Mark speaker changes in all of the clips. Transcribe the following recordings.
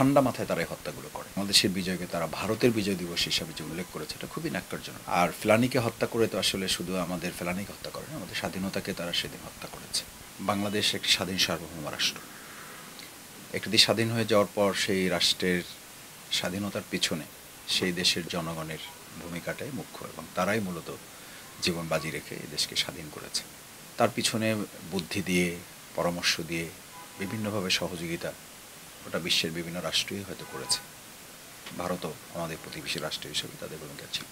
Speaker 1: ঠান্ডা মাথায় তারা এই হত্যাগুলো করে। বাংলাদেশের বিজয়কে তারা ভারতের বিজয় দিবস হিসাবে যে উল্লেখ করেছে, এটা খুবই ন্যাক্কারজনক। আর ফেলানীকে হত্যা করে তো আসলে শুধু আমাদের ফেলানীকে হত্যা করে না, আমাদের স্বাধীনতাকে তারা সেদিন হত্যা করেছে। বাংলাদেশ একটি স্বাধীন সার্বভৌম রাষ্ট্র। একটি দেশ স্বাধীন হয়ে যাওয়ার পর সেই রাষ্ট্রের স্বাধীনতার পিছনে সেই দেশের জনগণের ভূমিকাটাই মুখ্য, এবং তারাই মূলত জীবন বাজি রেখে এই দেশকে স্বাধীন করেছে। তার পিছনে বুদ্ধি দিয়ে, পরামর্শ দিয়ে, বিভিন্নভাবে সহযোগিতা ওটা বিশ্বের বিভিন্ন রাষ্ট্রই হয়তো করেছে। ভারতও আমাদের প্রতিবেশী রাষ্ট্র হিসেবে তাদের ভূমিকা ছিল।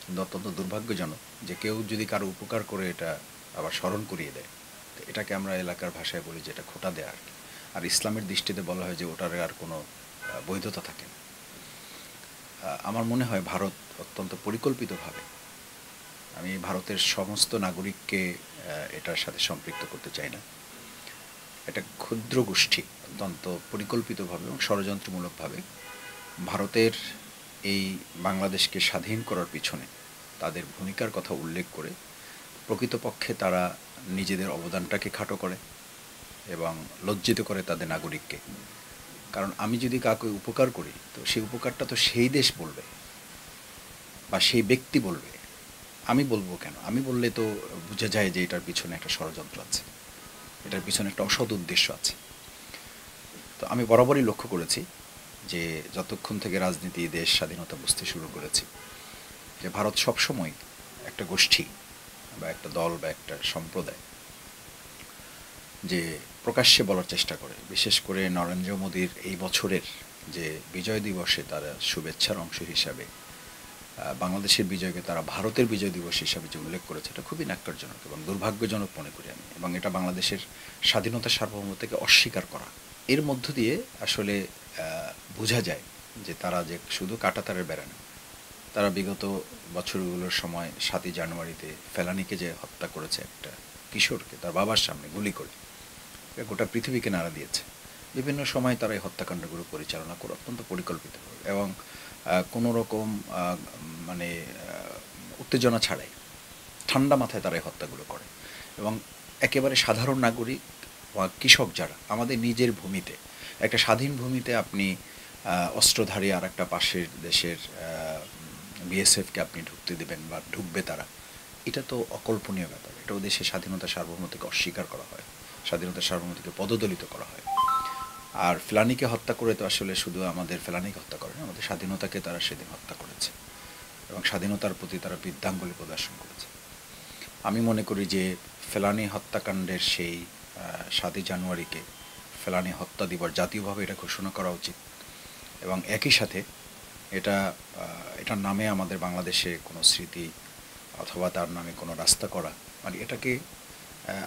Speaker 1: কিন্তু অত্যন্ত দুর্ভাগ্যজনক যে কেউ যদি কারো উপকার করে এটা আবার স্মরণ করিয়ে দেয়, তো এটাকে আমরা এলাকার ভাষায় বলি যে এটা খোঁটা দেয়া আর কি। আর ইসলামের দৃষ্টিতে বলা হয় যে ওটার আর কোনো বৈধতা থাকে না। আমার মনে হয় ভারত অত্যন্ত পরিকল্পিতভাবে, আমি ভারতের সমস্ত নাগরিককে এটার সাথে সম্পৃক্ত করতে চাই না, একটা ক্ষুদ্র গোষ্ঠী অত্যন্ত পরিকল্পিতভাবে এবং ষড়যন্ত্রমূলকভাবে ভারতের এই বাংলাদেশকে স্বাধীন করার পিছনে তাদের ভূমিকার কথা উল্লেখ করে প্রকৃতপক্ষে তারা নিজেদের অবদানটাকে খাটো করে এবং লজ্জিত করে তাদের নাগরিককে। কারণ আমি যদি কাউকে উপকার করি, তো সেই উপকারটা তো সেই দেশ বলবে বা সেই ব্যক্তি বলবে, আমি বলবো কেন? আমি বললে তো বোঝা যায় যে এটার পিছনে একটা ষড়যন্ত্র আছে, এটার পিছনে একটা অসৎ উদ্দেশ্য আছে। তো আমি বরাবরই লক্ষ্য করেছি যে যতক্ষণ থেকে রাজনীতি দেশ স্বাধীনতা বুঝতে শুরু করেছি, যে ভারত সবসময় একটা গোষ্ঠী বা একটা দল বা একটা সম্প্রদায় যে প্রকাশ্যে বলার চেষ্টা করে, বিশেষ করে নরেন্দ্র মোদীর এই বছরের যে বিজয় দিবসে তারা শুভেচ্ছার অংশ হিসাবে বাংলাদেশের বিজয়কে তারা ভারতের বিজয় দিবস হিসাবে যে উল্লেখ করেছে, এটা খুবই ন্যাক্কারজনক এবং দুর্ভাগ্যজনক মনে করি আমি। এবং এটা বাংলাদেশের স্বাধীনতা সার্বভৌমত্বকে অস্বীকার করা। এর মধ্য দিয়ে আসলে বোঝা যায় যে তারা যে শুধু কাঁটাতারের বেড়া না, তারা বিগত বছরগুলোর সময় 7ই জানুয়ারিতে ফেলানীকে যে হত্যা করেছে একটা কিশোরকে তার বাবার সামনে গুলি করে, এটা গোটা পৃথিবীকে নাড়া দিয়েছে। বিভিন্ন সময় তারা এই হত্যাকাণ্ডগুলো পরিচালনা করে অত্যন্ত পরিকল্পিতভাবে এবং কোনো রকম মানে উত্তেজনা ছাড়াই ঠান্ডা মাথায় তারা এই হত্যাগুলো করে। এবং একেবারে সাধারণ নাগরিক বা কৃষক যারা আমাদের নিজের ভূমিতে, একটা স্বাধীন ভূমিতে আপনি অস্ত্রধারী আর একটা পাশের দেশের বিএসএফকে আপনি ঢুকতে দেবেন বা ঢুকবে তারা, এটা তো অকল্পনীয় ব্যাপার। এটা ও দেশের স্বাধীনতা সার্বভৌমত্বকে অস্বীকার করা হয়, স্বাধীনতা সার্বভৌমত্বকে পদদলিত করা হয়। আর ফেলানীকে হত্যা করে তো আসলে শুধু আমাদের ফেলানীকে হত্যা করে না, আমাদের স্বাধীনতাকে তারা সেদিন হত্যা করেছে এবং স্বাধীনতার প্রতি তারা বৃদ্ধাঙ্গুলি প্রদর্শন করেছে। আমি মনে করি যে ফেলানী হত্যাকাণ্ডের সেই 7ই জানুয়ারিকে ফেলানী হত্যা দিবস জাতীয়ভাবে এটা ঘোষণা করা উচিত। এবং একই সাথে এটার নামে আমাদের বাংলাদেশে কোনো স্মৃতি অথবা তার নামে কোনো রাস্তা করা, মানে এটাকে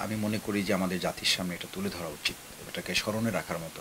Speaker 1: আমি মনে করি যে আমাদের জাতির সামনে এটা তুলে ধরা উচিত, এটাকে স্মরণে রাখার মতো।